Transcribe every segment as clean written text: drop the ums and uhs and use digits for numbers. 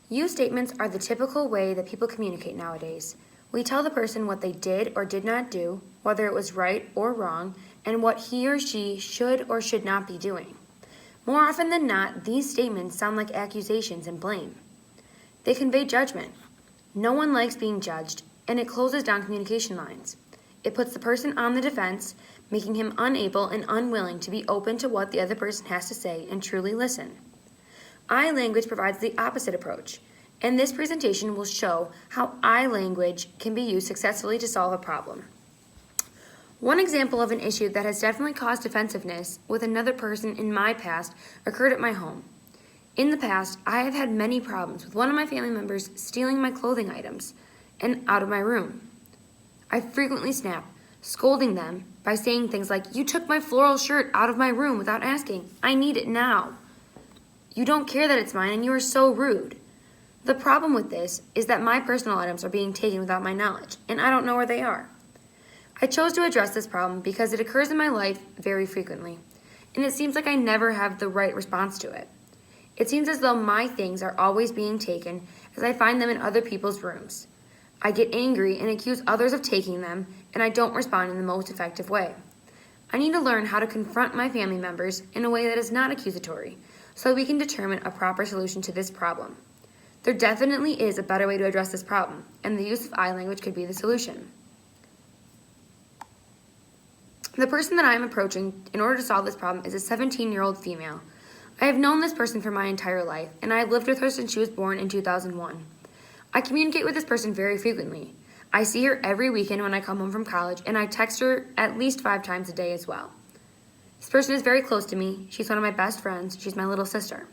You statements are the typical way that people communicate nowadays. We tell the person what they did or did not do, whether it was right or wrong, and what he or she should or should not be doing. More often than not, these statements sound like accusations and blame. They convey judgment. No one likes being judged, and it closes down communication lines. It puts the person on the defense, making him unable and unwilling to be open to what the other person has to say and truly listen. I language provides the opposite approach, and this presentation will show how I language can be used successfully to solve a problem. One example of an issue that has definitely caused defensiveness with another person in my past occurred at my home. In the past, I have had many problems with one of my family members stealing my clothing items and out of my room. I frequently snap, scolding them by saying things like, "You took my floral shirt out of my room without asking. I need it now. You don't care that it's mine and you are so rude." The problem with this is that my personal items are being taken without my knowledge, and I don't know where they are. I chose to address this problem because it occurs in my life very frequently, and it seems like I never have the right response to it. It seems as though my things are always being taken as I find them in other people's rooms. I get angry and accuse others of taking them, and I don't respond in the most effective way. I need to learn how to confront my family members in a way that is not accusatory, so we can determine a proper solution to this problem. There definitely is a better way to address this problem, and the use of I language could be the solution. The person that I am approaching in order to solve this problem is a 17-year-old female. I have known this person for my entire life, and I have lived with her since she was born in 2001. I communicate with this person very frequently. I see her every weekend when I come home from college, and I text her at least 5 times a day as well. This person is very close to me. She's one of my best friends. She's my little sister.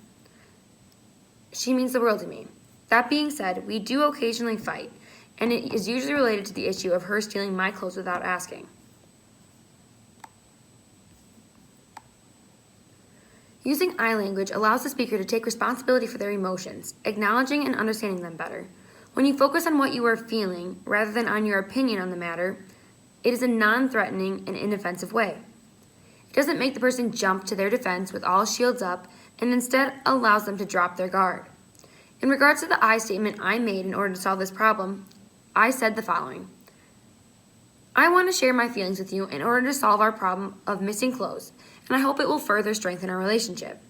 She means the world to me. That being said, we do occasionally fight, and it is usually related to the issue of her stealing my clothes without asking. Using I language allows the speaker to take responsibility for their emotions, acknowledging and understanding them better. When you focus on what you are feeling rather than on your opinion on the matter, it is a non-threatening and inoffensive way. It doesn't make the person jump to their defense with all shields up, and instead allows them to drop their guard. In regards to the I statement I made in order to solve this problem, I said the following: I want to share my feelings with you in order to solve our problem of missing clothes, and I hope it will further strengthen our relationship.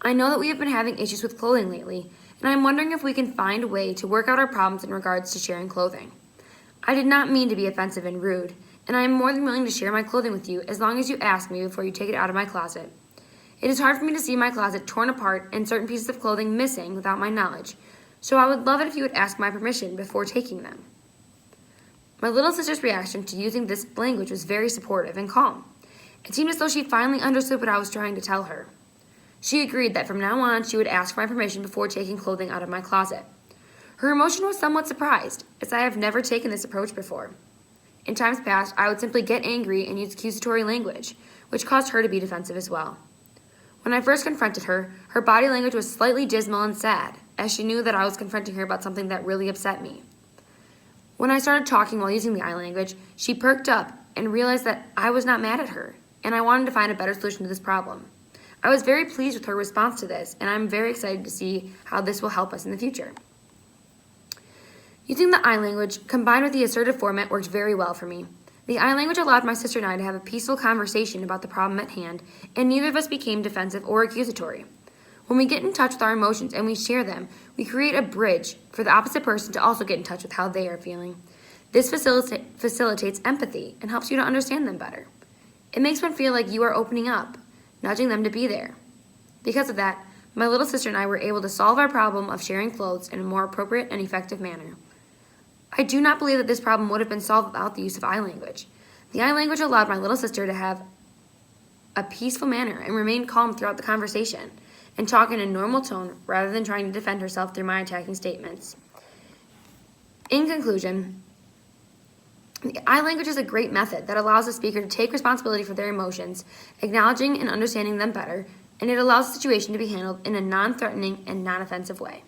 I know that we have been having issues with clothing lately, and I'm wondering if we can find a way to work out our problems in regards to sharing clothing. I did not mean to be offensive and rude, and I am more than willing to share my clothing with you as long as you ask me before you take it out of my closet. It is hard for me to see my closet torn apart and certain pieces of clothing missing without my knowledge, so I would love it if you would ask my permission before taking them. My little sister's reaction to using this language was very supportive and calm. It seemed as though she finally understood what I was trying to tell her. She agreed that from now on she would ask for my permission before taking clothing out of my closet. Her emotion was somewhat surprised, as I have never taken this approach before. In times past, I would simply get angry and use accusatory language, which caused her to be defensive as well. When I first confronted her, her body language was slightly dismal and sad, as she knew that I was confronting her about something that really upset me. When I started talking while using the I language, she perked up and realized that I was not mad at her, and I wanted to find a better solution to this problem. I was very pleased with her response to this, and I'm very excited to see how this will help us in the future. Using the I language combined with the assertive format worked very well for me. The I language allowed my sister and I to have a peaceful conversation about the problem at hand, and neither of us became defensive or accusatory. When we get in touch with our emotions and we share them, we create a bridge for the opposite person to also get in touch with how they are feeling. This facilitates empathy and helps you to understand them better. It makes one feel like you are opening up, nudging them to be there. Because of that, my little sister and I were able to solve our problem of sharing clothes in a more appropriate and effective manner. I do not believe that this problem would have been solved without the use of I language. The I language allowed my little sister to have a peaceful manner and remain calm throughout the conversation and talk in a normal tone rather than trying to defend herself through my attacking statements. In conclusion, the I language is a great method that allows the speaker to take responsibility for their emotions, acknowledging and understanding them better, and it allows the situation to be handled in a non-threatening and non-offensive way.